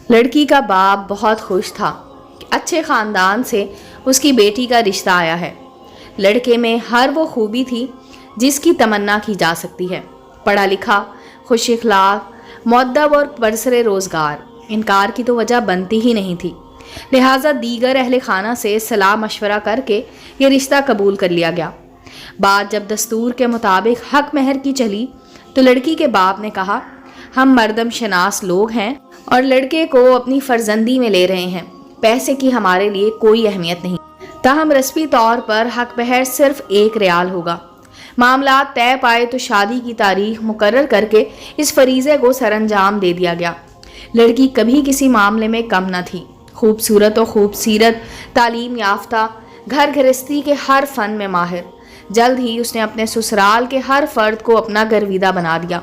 लड़की का बाप बहुत खुश था कि अच्छे ख़ानदान से उसकी बेटी का रिश्ता आया है। लड़के में हर वो खूबी थी जिसकी तमन्ना की जा सकती है। पढ़ा लिखा, खुश इखलाक, मुअद्दब और बरसरे रोज़गार। इनकार की तो वजह बनती ही नहीं थी। लिहाजा दीगर अहले खाना से सलाह मशवरा करके ये रिश्ता कबूल कर लिया गया। बात जब दस्तूर के मुताबिक हक महर की चली तो लड़की के बाप ने कहा, हम मर्दम शनास लोग हैं और लड़के को अपनी फर्जंदी में ले रहे हैं। पैसे की हमारे लिए कोई अहमियत नहीं। ताहम रस्मी तौर पर हक महर सिर्फ 1 रियाल होगा। मामला तय पाए तो शादी की तारीख मुकर्रर करके इस फरीज़े को सरअंजाम दे दिया गया। लड़की कभी किसी मामले में कम न थी। खूबसूरत और खूबसीरत, तालीम याफ्ता, घर गृहस्थी के हर फन में माहिर। जल्द ही उसने अपने ससुराल के हर फर्द को अपना गर्विदा बना दिया।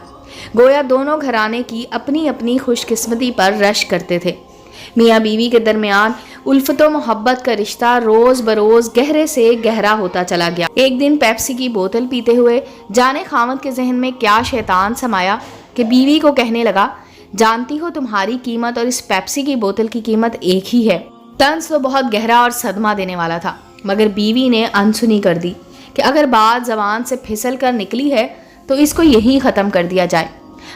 गोया दोनों घराने की अपनी अपनी खुशकिस्मती पर रश करते थे। मियाँ बीवी के दरमियान उल्फत मोहब्बत का रिश्ता रोज़ बरोज़ गहरे से गहरा होता चला गया। एक दिन पेप्सी की बोतल पीते हुए जाने खामद के जहन में क्या शैतान समाया कि बीवी को कहने लगा, जानती हो तुम्हारी कीमत और इस पेप्सी की बोतल की कीमत एक ही है। तंज तो बहुत गहरा और सदमा देने वाला था, मगर बीवी ने अनसुनी कर दी कि अगर बात ज़बान से फिसल कर निकली है तो इसको यहीं ख़त्म कर दिया जाए।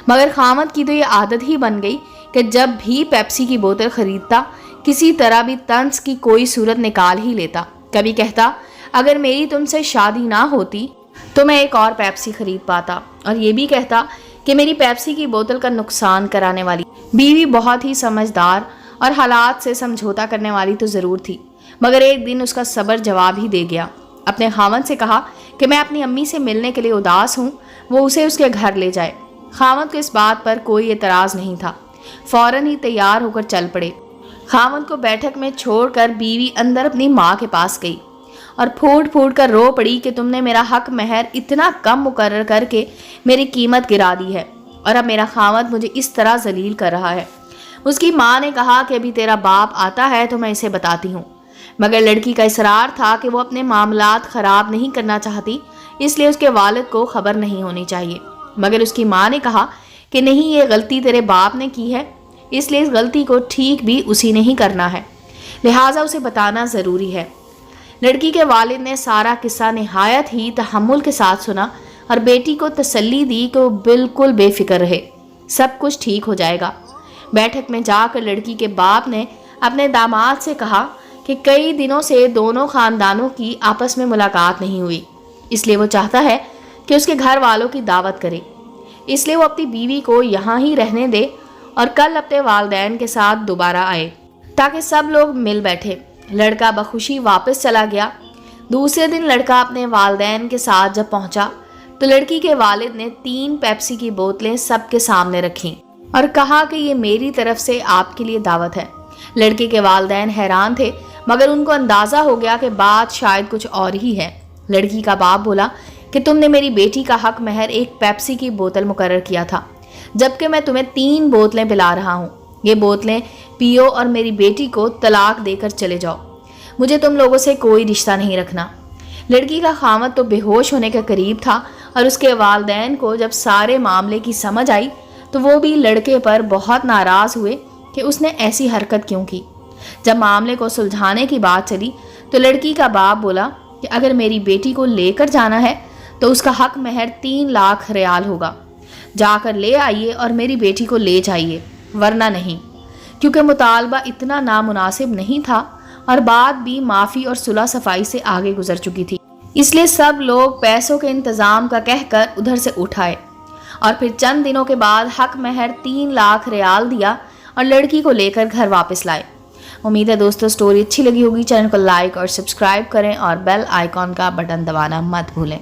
मगर खामद की तो ये आदत ही बन गई कि जब भी पेप्सी की बोतल ख़रीदता किसी तरह भी तंज की कोई सूरत निकाल ही लेता। कभी कहता, अगर मेरी तुमसे शादी ना होती तो मैं एक और पेप्सी ख़रीद पाता, और ये भी कहता कि मेरी पेप्सी की बोतल का नुकसान कराने वाली। बीवी बहुत ही समझदार और हालात से समझौता करने वाली तो ज़रूर थी, मगर एक दिन उसका सब्र जवाब ही दे गया। अपने खामद से कहा कि मैं अपनी अम्मी से मिलने के लिए उदास हूँ, वो उसे उसके घर ले जाए। खामद को इस बात पर कोई एतराज़ नहीं था। फ़ौरन ही तैयार होकर चल पड़े। खामद को बैठक में छोड़कर बीवी अंदर अपनी माँ के पास गई और फूट फूट कर रो पड़ी कि तुमने मेरा हक महर इतना कम मुकर्रर करके मेरी कीमत गिरा दी है, और अब मेरा खामद मुझे इस तरह जलील कर रहा है। उसकी माँ ने कहा कि अभी तेरा बाप आता है तो मैं इसे बताती हूँ। मगर लड़की का इसरार था कि वो अपने मामलात ख़राब नहीं करना चाहती, इसलिए उसके वालिद को खबर नहीं होनी चाहिए। मगर उसकी माँ ने कहा कि नहीं, ये गलती तेरे बाप ने की है, इसलिए इस गलती को ठीक भी उसी ने ही करना है, लिहाजा उसे बताना ज़रूरी है। लड़की के वालिद ने सारा किस्सा निहायत ही तहम्मुल के साथ सुना और बेटी को तसल्ली दी कि वो बिल्कुल बेफिक्र रहे, सब कुछ ठीक हो जाएगा। बैठक में जाकर लड़की के बाप ने अपने दामाद से कहा कि कई दिनों से दोनों ख़ानदानों की आपस में मुलाकात नहीं हुई, इसलिए वो चाहता है कि उसके घर वालों की दावत करे। इसलिए वो अपनी बीवी को यहाँ ही रहने दे और कल अपने वालिदैन के साथ दोबारा आए ताकि सब लोग मिल बैठे। लड़का बखुशी वापस चला गया। दूसरे दिन लड़का अपने वालिदैन के साथ जब पहुंचा तो लड़की के वालिद ने 3 पेप्सी की बोतलें सबके सामने रखीं और कहा कि ये मेरी तरफ से आपके लिए दावत है। लड़के के वालिदैन हैरान थे, मगर उनको अंदाज़ा हो गया कि बात शायद कुछ और ही है। लड़की का बाप बोला कि तुमने मेरी बेटी का हक महर एक पेप्सी की बोतल मुकर्रर किया था, जबकि मैं तुम्हें 3 बोतलें पिला रहा हूँ। ये बोतलें पियो और मेरी बेटी को तलाक देकर चले जाओ। मुझे तुम लोगों से कोई रिश्ता नहीं रखना। लड़की का खामद तो बेहोश होने के करीब था, और उसके वालिदैन को जब सारे मामले की समझ आई तो वो भी लड़के पर बहुत नाराज़ हुए कि उसने ऐसी हरकत क्यों की। जब मामले को सुलझाने की बात चली तो लड़की का बाप बोला कि अगर मेरी बेटी को लेकर जाना है तो उसका हक महर 3 लाख रियाल होगा। जाकर ले आइए और मेरी बेटी को ले जाइए, वरना नहीं, क्योंकि मुतालबा इतना नामुनासिब नहीं था और बात भी माफ़ी और सुलह सफाई से आगे गुजर चुकी थी। इसलिए सब लोग पैसों के इंतज़ाम का कहकर उधर से उठाए और फिर चंद दिनों के बाद हक महर 3 लाख रियाल दिया और लड़की को लेकर घर वापस लाए। उम्मीद है दोस्तों स्टोरी अच्छी लगी होगी। चैनल को लाइक और सब्सक्राइब करें और बेल आइकॉन का बटन दबाना मत भूलें।